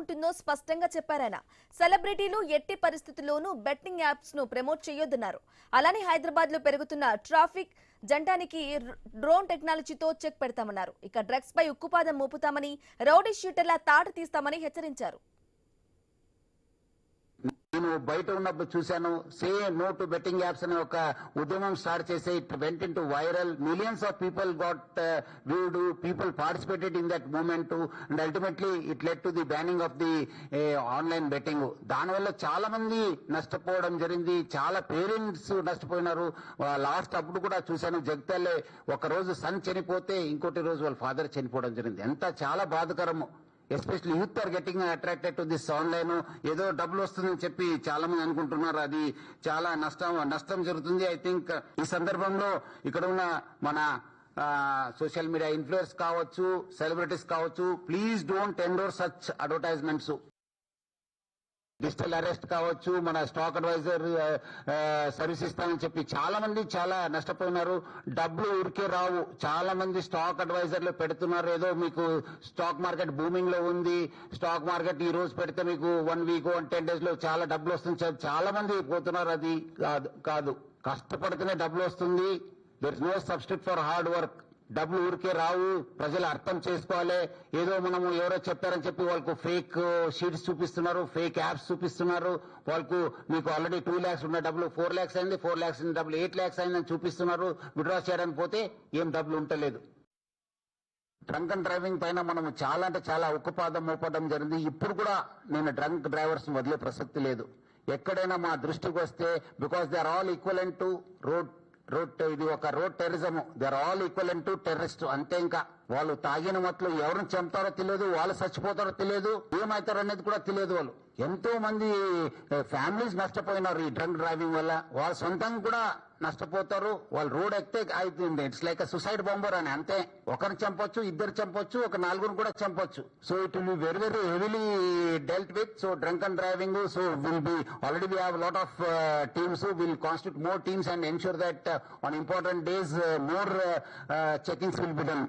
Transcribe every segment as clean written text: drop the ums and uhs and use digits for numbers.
ఉంటుందో స్పష్టంగా చెప్పారాయన. సెలబ్రిటీలు ఎట్టి పరిస్థితుల్లోనూ బెట్టింగ్ యాప్స్ ను ప్రమోట్ చేయొద్దన్నారు. అలానే హైదరాబాద్ లో పెరుగుతున్న ట్రాఫిక్ జంటానికి డ్రోన్ టెక్నాలజీతో చెక్ పెడతామన్నారు. ఇక డ్రగ్స్ పై ఉక్కుపాదం మోపుతామని, రౌడీ షూటర్ల తాట తీస్తామని హెచ్చరించారు. నేను బయట ఉన్నప్పుడు చూశాను. Say no to betting apps అనే ఒక ఉద్యమం స్టార్ట్ చేసి it went into viral. Millions of people got viewed, people participated in that movement and ultimately it led to the banning of the online betting. దానివల్ల చాలా మంది నష్టపోవడం జరిగింది. చాలా పేరెంట్స్ నష్టపోయినారు. లాస్ట్ అప్పుడు కూడా చూశాను, జగిత్యాలలో ఒక రోజు సన్ చనిపోతే ఇంకోటి రోజు వాళ్ళ ఫాదర్ చనిపోవడం జరిగింది. ఎంత చాలా బాధకరము. Especially youth are getting attracted to this online. ఏదో డబ్బులు వస్తుందని చెప్పి చాలా మంది అనుకుంటున్నారు. అది చాలా నష్టం జరుగుతుంది. ఐ థింక్ ఈ సందర్భంలో ఇక్కడ ఉన్న మన సోషల్ మీడియా ఇన్ఫ్లుయెన్స్ కావచ్చు, సెలబ్రిటీస్ కావచ్చు, please don't endorse such advertisements. Digital arrest కావచ్చు, మన స్టాక్ అడ్వైజర్ సర్వీస్ ఇస్తామని చెప్పి చాలా మంది చాలా నష్టపోయినారు. డబ్బులు ఊరికే రావు. చాలా మంది స్టాక్ అడ్వైజర్లు పెడుతున్నారు. ఏదో మీకు స్టాక్ మార్కెట్ బూమింగ్ లో ఉంది, స్టాక్ మార్కెట్ ఈ రోజు పెడితే మీకు 1 వీక్ 10 days లో చాలా డబ్బులు వస్తుంది చాలా మంది పోతున్నారు. అది కాదు, కష్టపడితేనే డబ్బులు వస్తుంది. There is no substitute for hard work. డబ్బులు ఊరికే రావు. ప్రజలు అర్థం చేసుకోవాలి. ఏదో మనము ఎవరో చెప్పారని చెప్పి వాళ్ళకు ఫేక్ షీట్స్ చూపిస్తున్నారు, ఫేక్ యాప్స్ చూపిస్తున్నారు. వాళ్ళకు మీకు ఆల్రెడీ 2 lakhs ఉన్న డబ్బులు 4 lakhs అయింది, 4 lakhs ఉన్న డబ్బులు 8 lakhs అయిందని చూపిస్తున్నారు. విత్డ్రా చేయడానికి పోతే ఏం డబ్బులు ఉంటలేదు. డ్రంక్ అండ్ డ్రైవింగ్ పైన మనం చాలా అంటే చాలా ఉక్కుపాదం మోపడం జరిగింది. ఇప్పుడు కూడా నేను డ్రంక్ డ్రైవర్స్ వదిలే ప్రసక్తి లేదు. ఎక్కడైనా మా దృష్టికి వస్తే, because they are all equivalent to ఇది ఒక road terrorism. They are all equivalent to terrorist. అంతే. ఇంకా వాళ్ళు తాగిన మట్లు ఎవరిని చంపుతారో తెలియదు, వాళ్ళు చచ్చిపోతారో తెలియదు, ఏమవుతారో అనేది కూడా తెలియదు. వాళ్ళు ఎంతో మంది ఫ్యామిలీస్ నష్టపోయినారు ఈ డ్రంక్ డ్రైవింగ్ వల్ల. వాళ్ళ సొంతంగా కూడా నష్టపోతారు. వాళ్ళు రోడ్ ఎక్కితే అవుతుంది. ఇట్స్ లైక్ సూసైడ్ బాంబర్ అని. అంతే. ఒకరిని చంపొచ్చు, ఇద్దరు చంపొచ్చు, ఒక 4 కూడా చంపొచ్చు. So it will be very very heavily dealt with. So drunk and driving, so will be already we have lot of teams. Will constitute more teams and ensure that on important days more checkings will be done.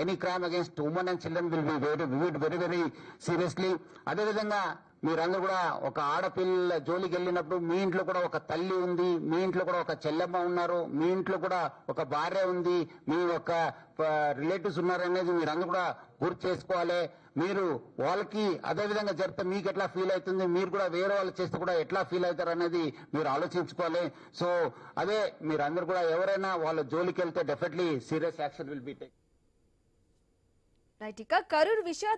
Any crime against women and children will be viewed very very seriously. అదే విధంగా మీరందరూ కూడా ఒక ఆడపిల్ల జోలికి వెళ్ళినప్పుడు మీ ఇంట్లో కూడా ఒక తల్లి ఉంది, మీ ఇంట్లో కూడా ఒక చెల్లెమ్మ ఉన్నారు, మీ ఇంట్లో కూడా ఒక భార్య ఉంది, మీ ఒక రిలేటివ్స్ ఉన్నారు అనేది మీరందరూ కూడా గుర్తు చేసుకోవాలి. మీరు వాళ్ళకి అదే విధంగా జరిపితే మీకు ఎట్లా ఫీల్ అవుతుంది, మీరు కూడా వేరే వాళ్ళు చేస్తే కూడా ఎట్లా ఫీల్ అవుతారు అనేది మీరు ఆలోచించుకోవాలి. సో అదే మీరందరూ కూడా ఎవరైనా వాళ్ళ జోలికి వెళ్తే definitely serious action will be take. Right. ఇక కరూర్ విషయ